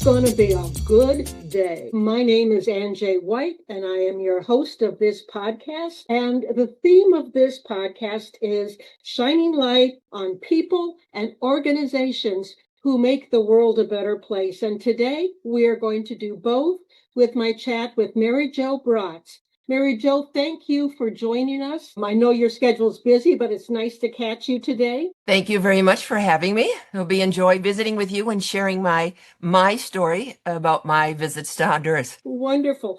going to be a good day. My name is Angie White, and I am your host of this podcast. And the theme of this podcast is shining light on people and organizations who make the world a better place. And today we are going to do both with my chat with Jo Braatz. Mary Jo, thank you for joining us. I know your schedule's busy, but it's nice to catch you today. Thank you very much for having me. It'll be enjoy visiting with you and sharing my story about my visits to Honduras. Wonderful.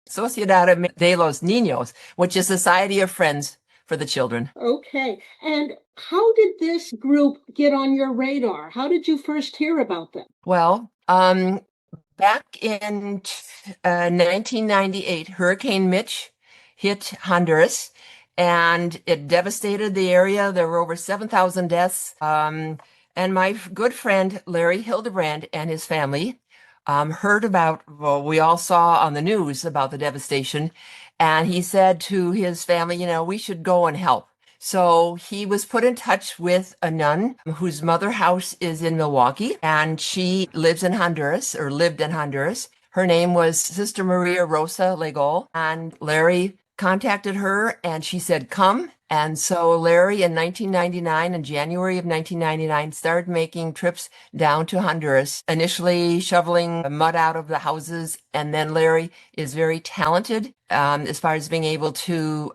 Sociedad de los Niños, which is Society of Friends for the Children. Okay. And how did this group get on your radar? How did you first hear about them? Well, back in 1998, Hurricane Mitch hit Honduras and it devastated the area. There were over 7,000 deaths. And my good friend, Larry Hildebrand, and his family heard about, well, we all saw on the news about the devastation. And he said to his family, we should go and help. So he was put in touch with a nun whose mother house is in Milwaukee, and she lives in Honduras, or lived in Honduras. Her name was Sister Maria Rosa Leggol, and Larry contacted her and she said, come. And so Larry in 1999, in January of 1999, started making trips down to Honduras, initially shoveling mud out of the houses. And then Larry is very talented as far as being able to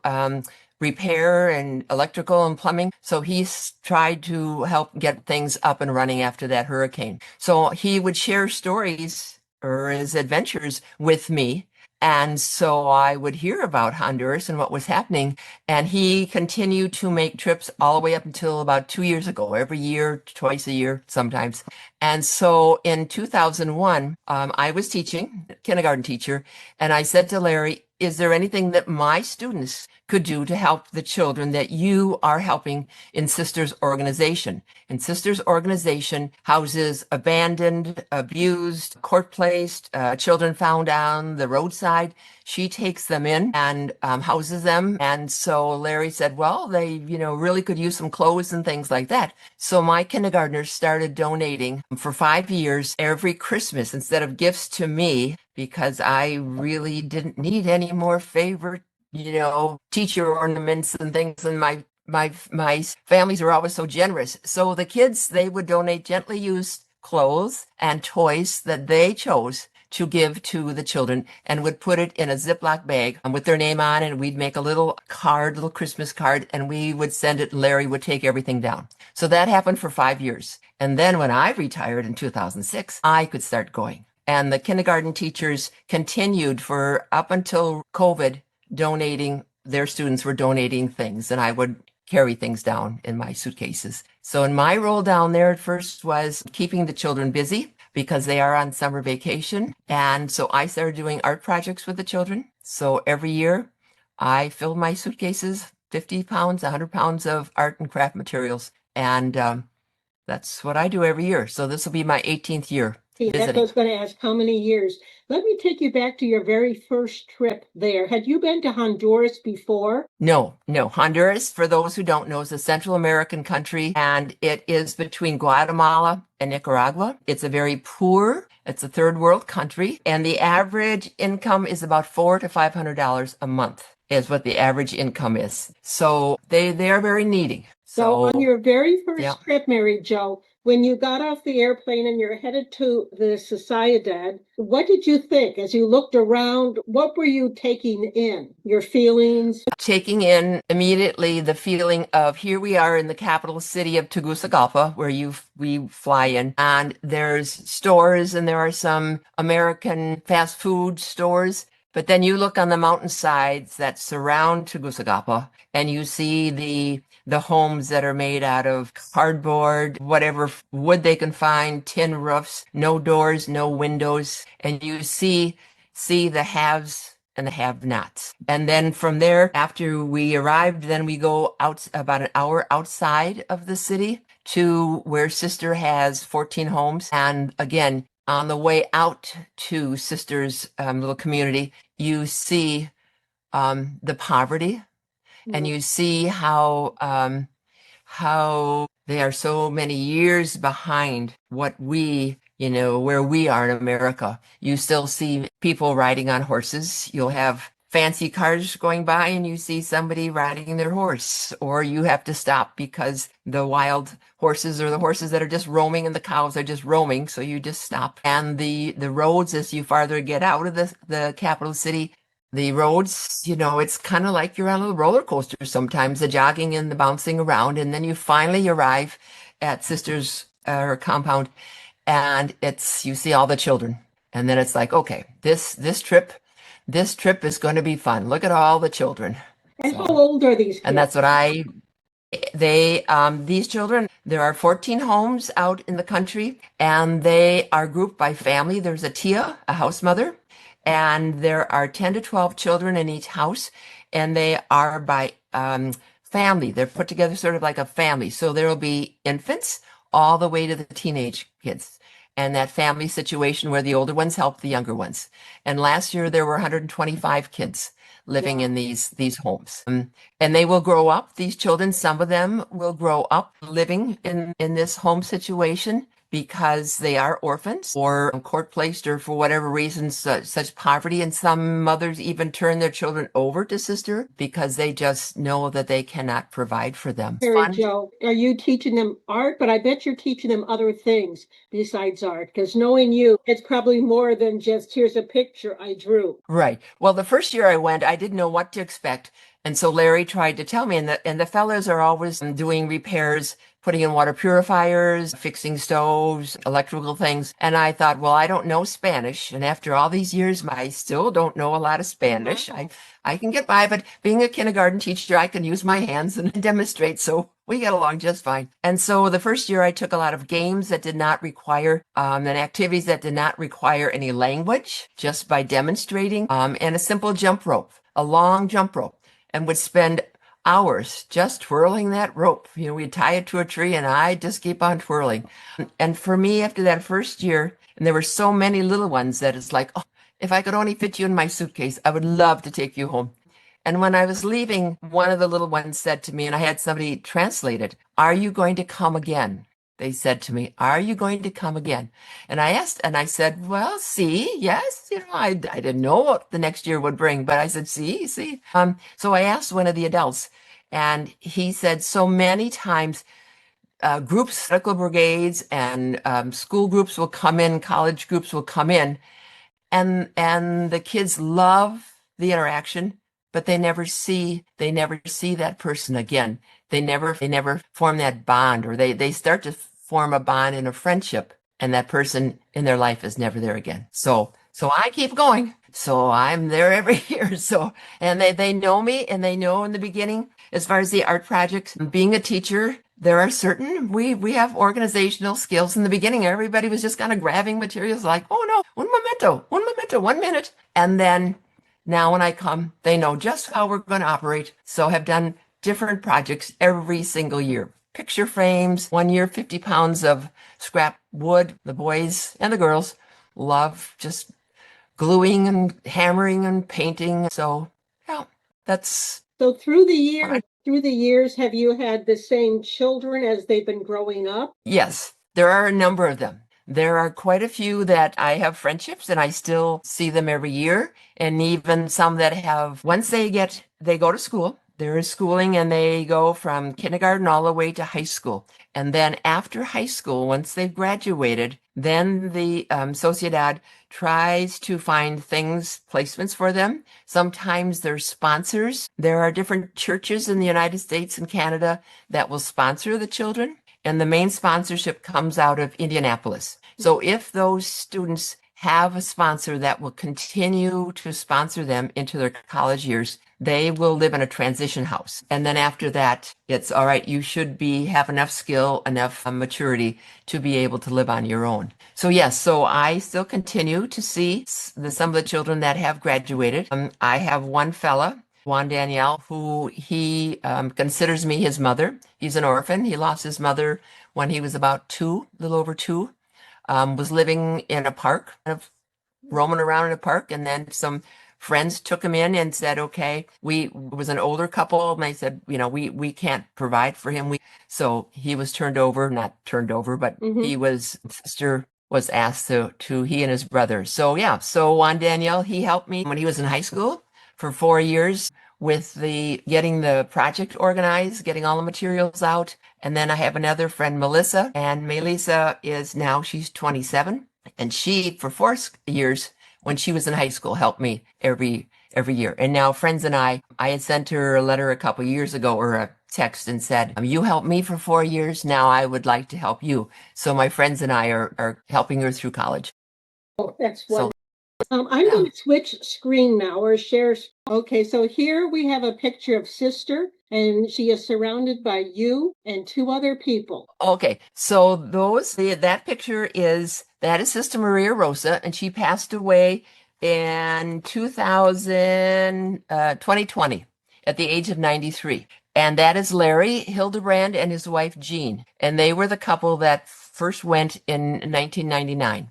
repair and electrical and plumbing. So he's tried to help get things up and running after that hurricane. So he would share stories or his adventures with me. And so I would hear about Honduras and what was happening. And he continued to make trips all the way up until about 2 years ago, every year, twice a year, sometimes. And so in 2001, I was teaching, kindergarten teacher, and I said to Larry, is there anything that my students could do to help the children that you are helping in Sister's organization? And Sister's organization houses abandoned, abused, court-placed, children found on the roadside. She takes them in and houses them. And so Larry said, well, they, really could use some clothes and things like that. So my kindergartners started donating for 5 years every Christmas instead of gifts to me, because I really didn't need any more favorite, teacher ornaments and things. And my families were always so generous. So the kids, they would donate gently used clothes and toys that they chose to give to the children and would put it in a Ziploc bag with their name on it. And we'd make a little Christmas card, and we would send it and Larry would take everything down. So that happened for 5 years. And then when I retired in 2006, I could start going. And the kindergarten teachers continued for up until COVID, their students were donating things, and I would carry things down in my suitcases. So in my role down there at first was keeping the children busy because they are on summer vacation. And so I started doing art projects with the children. So every year I filled my suitcases, 50 pounds, 100 pounds of art and craft materials. And that's what I do every year. So this will be my 18th year. That's what I was going to ask, how many years? Let me take you back to your very first trip there. Had you been to Honduras before? No. Honduras, for those who don't know, is a Central American country, and it is between Guatemala and Nicaragua. It's a very poor, it's a third world country, and the average income is about $400 to $500 a month is what the average income is. So they are very needy. So on your very first trip, Mary Jo, when you got off the airplane and you're headed to the Sociedad, what did you think as you looked around? What were you taking in? Your feelings? Taking in immediately the feeling of here we are in the capital city of Tegucigalpa, where we fly in, and there's stores and there are some American fast food stores. But then you look on the mountainsides that surround Tegucigalpa and you see the homes that are made out of cardboard, whatever wood they can find, tin roofs, no doors, no windows. And you see the haves and the have-nots. And then from there, after we arrived, then we go out about an hour outside of the city to where Sister has 14 homes. And again, on the way out to Sister's little community, you see the poverty, and you see how they are so many years behind what we where we are in America. You still see people riding on horses. You'll have fancy cars going by and you see somebody riding their horse, or you have to stop because the wild horses or the horses that are just roaming and the cows are just roaming. So you just stop. And the roads, as you farther get out of the capital city, the roads, it's kind of like you're on a roller coaster sometimes, the jogging and the bouncing around. And then you finally arrive at Sister's her compound, and you see all the children. And then it's like, okay, this trip is going to be fun. Look at all the children. And how old are these kids? And that's what these children, there are 14 homes out in the country, and they are grouped by family. There's a tia, a house mother, and there are 10 to 12 children in each house, and they are by family. They're put together sort of like a family. So there will be infants all the way to the teenage kids, and that family situation where the older ones help the younger ones. And last year there were 125 kids living in these homes. And they will grow up, these children, some of them will grow up living in this home situation because they are orphans or court placed or for whatever reason, such poverty. And some mothers even turn their children over to Sister because they just know that they cannot provide for them. Jo, are you teaching them art? But I bet you're teaching them other things besides art, because knowing you, it's probably more than just here's a picture I drew. Right. Well, the first year I went, I didn't know what to expect. And so Larry tried to tell me, and the fellows are always doing repairs, putting in water purifiers, fixing stoves, electrical things. And I thought, well, I don't know Spanish. And after all these years, I still don't know a lot of Spanish. I can get by, but being a kindergarten teacher, I can use my hands and demonstrate. So we get along just fine. And so the first year I took a lot of games that did not require, and activities that did not require any language, just by demonstrating, and a simple jump rope, a long jump rope, and would spend hours just twirling that rope. We'd tie it to a tree and I'd just keep on twirling. And for me, after that first year, and there were so many little ones that it's like, oh, if I could only fit you in my suitcase, I would love to take you home. And when I was leaving, one of the little ones said to me, and I had somebody translate it, "Are you going to come again?" They said to me, "Are you going to come again?" And I said, well, yes, I didn't know what the next year would bring, but I said, see. So I asked one of the adults, and he said, so many times, groups, medical brigades and school groups will come in, college groups will come in, and the kids love the interaction, but they never see that person again. They never form that bond, or they start to form a bond in a friendship, and that person in their life is never there again. So I keep going. So I'm there every year. So, and they know me, and they know in the beginning, as far as the art project, being a teacher, there are we have organizational skills. In the beginning, everybody was just kind of grabbing materials like, oh no, un momento, 1 minute. And then now when I come, they know just how we're going to operate. So have done different projects every single year. Picture frames, 1 year, 50 pounds of scrap wood. The boys and the girls love just gluing and hammering and painting. So yeah, that's. So through the years, have you had the same children as they've been growing up? Yes, there are a number of them. There are quite a few that I have friendships and I still see them every year. And even some that have, once they go to school, there is schooling, and they go from kindergarten all the way to high school. And then after high school, once they've graduated, then the Sociedad tries to find placements for them. Sometimes they're sponsors. There are different churches in the United States and Canada that will sponsor the children. And the main sponsorship comes out of Indianapolis. So if those students have a sponsor that will continue to sponsor them into their college years, they will live in a transition house. And then after that, it's all right. You should have enough skill, enough maturity to be able to live on your own. So yes, so I still continue to see some of the children that have graduated. I have one fella, Juan Daniel, who he considers me his mother. He's an orphan. He lost his mother when he was about 2, a little over 2, was living in a park, kind of roaming around in a park. And then some friends took him in and said, okay, we was an older couple. And they said, we can't provide for him. So he was not turned over, but he was, Sister was asked to he and his brother. So yeah, so Juan Daniel, he helped me when he was in high school for 4 years with the getting the project organized, getting all the materials out. And then I have another friend, Melissa, and Melissa she's 27, and she for 4 years when she was in high school helped me every year. And now friends and I had sent her a letter a couple years ago or a text and said, you helped me for 4 years. Now I would like to help you. So my friends and I are helping her through college. Oh, that's So wonderful. I'm going to switch screen now or share. Okay, so here we have a picture of Sister, and she is surrounded by you and two other people. okay, so that picture that is Sister Maria Rosa, and she passed away in 2020 at the age of 93. And that is Larry Hildebrand and his wife Jean, and they were the couple that first went in 1999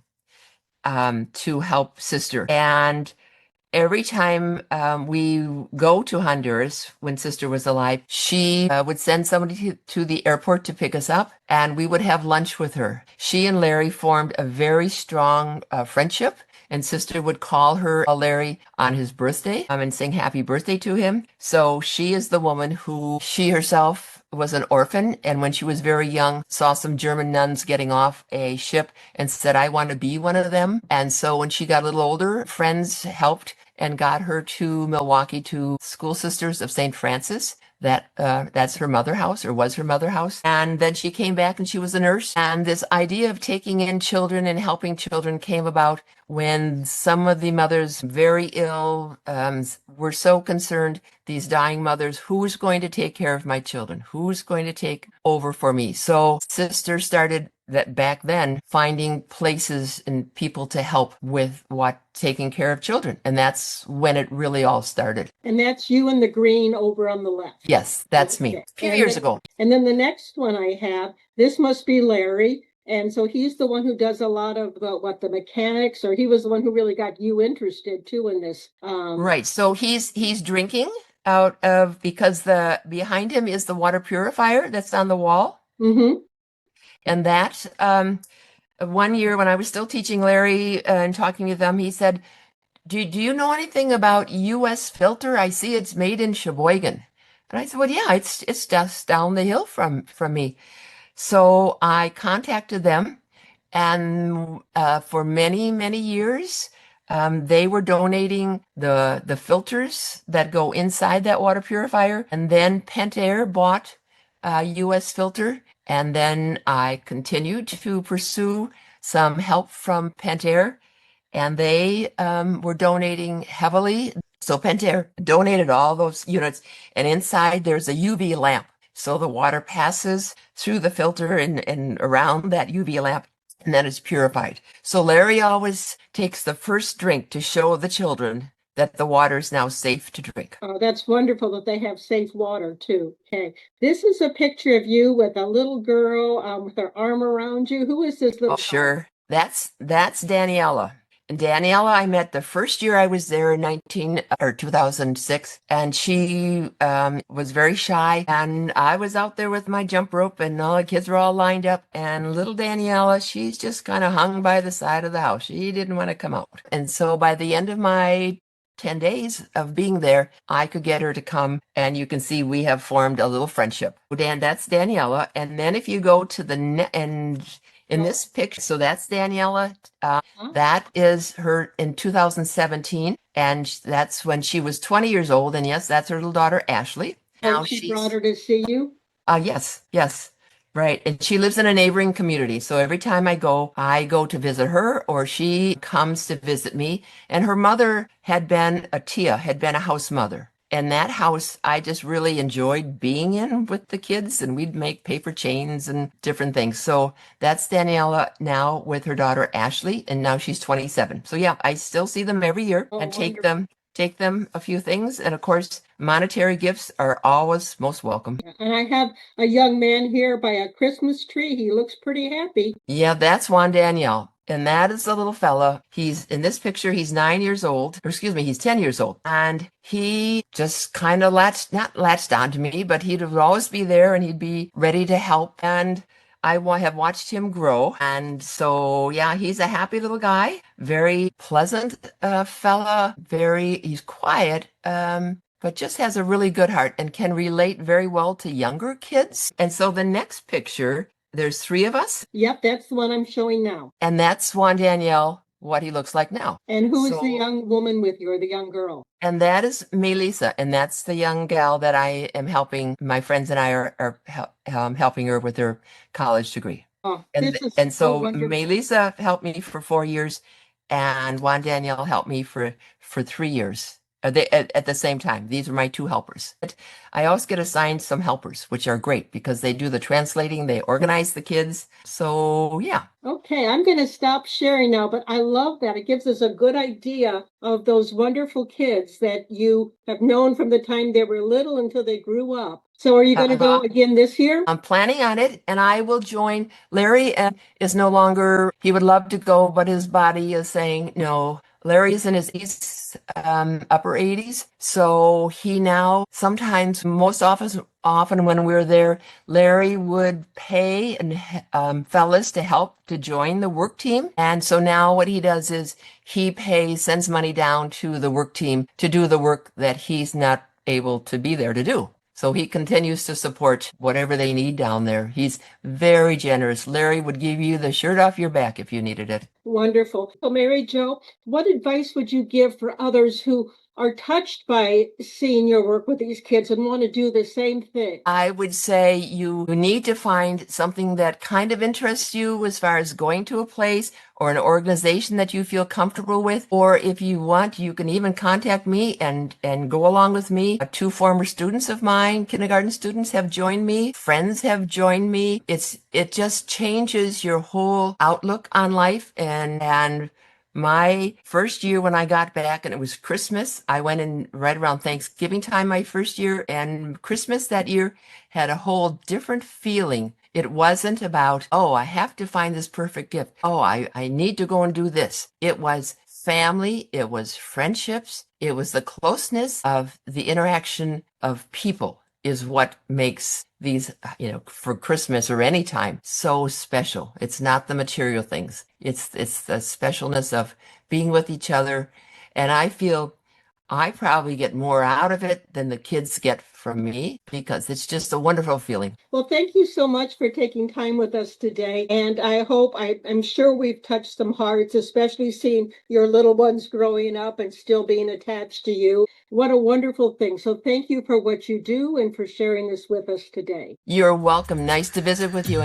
to help Sister. And every time we go to Honduras when Sister was alive, she would send somebody to the airport to pick us up, and we would have lunch with her. She and Larry formed a very strong friendship, and Sister would call Larry on his birthday and sing happy birthday to him. So she is the woman who, she herself was an orphan, and when she was very young, saw some German nuns getting off a ship and said, I want to be one of them. And so when she got a little older, friends helped and got her to Milwaukee to School Sisters of St. Francis. That's her mother house, or was her mother house. And then she came back and she was a nurse. And this idea of taking in children and helping children came about when some of the mothers, very ill, were so concerned, these dying mothers, who's going to take care of my children? Who's going to take over for me? So Sister started that back then finding places and people to help with taking care of children. And that's when it really all started. And that's you in the green over on the left. Yes, that's me. A few years ago. And then the next one I have, this must be Larry. And so he's the one who does a lot of the mechanics, or he was the one who really got you interested too in this. Right. So he's drinking out of, because behind him is the water purifier that's on the wall. Mm-hmm. And that, one year when I was still teaching Larry and talking with them, he said, do you know anything about U.S. filter? I see it's made in Sheboygan. And I said, well, yeah, it's just down the hill from me. So I contacted them, and for many, many years, they were donating the filters that go inside that water purifier. And then Pentair bought a U.S. filter. And then I continued to pursue some help from Pentair, and they were donating heavily. So Pentair donated all those units, and inside there's a UV lamp. So the water passes through the filter and around that UV lamp, and then it's purified. So Larry always takes the first drink to show the children that the water is now safe to drink. Oh, that's wonderful that they have safe water too. Okay. This is a picture of you with a little girl with her arm around you. Who is this little girl? Sure. That's Daniela. And Daniela, I met the first year I was there in 2006, and she was very shy, and I was out there with my jump rope, and all the kids were all lined up, and little Daniela, she's just kind of hung by the side of the house. She didn't want to come out. And so by the end of my 10 days of being there, I could get her to come, and you can see we have formed a little friendship. Dan, that's Daniela. And then if you go to in this picture, so that's Daniela. That is her in 2017, and that's when she was 20 years old. And yes, that's her little daughter, Ashley. Now she brought her to see you? Yes. Right. And she lives in a neighboring community. So every time I go to visit her, or she comes to visit me. And her mother had been a house mother. And that house, I just really enjoyed being in with the kids, and we'd make paper chains and different things. So that's Daniela now with her daughter, Ashley, and now she's 27. So yeah, I still see them every year and take them a few things. And of course, monetary gifts are always most welcome. And I have a young man here by a Christmas tree. He looks pretty happy. Yeah, that's Juan Daniel. And that is the little fella. He's in this picture, he's 9 years old, or excuse me, he's 10 years old. And he just kind of not latched onto me, but he'd always be there and he'd be ready to help. And have watched him grow. And so, yeah, he's a happy little guy, very pleasant fella, he's quiet, but just has a really good heart and can relate very well to younger kids. And so the next picture, there's three of us. Yep, that's the one I'm showing now. And that's Juan Daniel, what he looks like now. And who is the young woman with you, or the young girl? And that is Melissa, and that's the young gal that I am helping. My friends and I are helping her with her college degree. Oh, And this is and so so wonderful. Melissa helped me for 4 years, and Juan Daniel helped me for 3 years. They at the same time. These are my two helpers. I always get assigned some helpers, which are great because they do the translating, they organize the kids. So yeah. Okay, I'm going to stop sharing now, but I love that. It gives us a good idea of those wonderful kids that you have known from the time they were little until they grew up. So are you going to go again this year? I'm planning on it, and I will join. Larry is no longer, he would love to go, but his body is saying no. Larry is in his upper 80s, so he now sometimes, most often when we're there, Larry would pay and fellas to help to join the work team. And so now what he does is sends money down to the work team to do the work that he's not able to be there to do. So he continues to support whatever they need down there. He's very generous. Larry would give you the shirt off your back if you needed it. Wonderful. So, Mary Jo, what advice would you give for others who are touched by seeing your work with these kids and want to do the same thing? I would say you need to find something that kind of interests you as far as going to a place or an organization that you feel comfortable with. Or if you want, you can even contact me and go along with me. Two former students of mine, kindergarten students, have joined me. Friends have joined me. It just changes your whole outlook on life. And my first year when I got back, and it was Christmas, I went in right around Thanksgiving time my first year, and Christmas that year had a whole different feeling. It wasn't about, oh, I have to find this perfect gift. Oh, I need to go and do this. It was family. It was friendships. It was the closeness of the interaction of people is what makes these, for Christmas or any time, so special. It's not the material things. It's the specialness of being with each other. And I feel I probably get more out of it than the kids get from me because it's just a wonderful feeling. Well, thank you so much for taking time with us today. And I'm sure we've touched some hearts, especially seeing your little ones growing up and still being attached to you. What a wonderful thing. So thank you for what you do and for sharing this with us today. You're welcome. Nice to visit with you.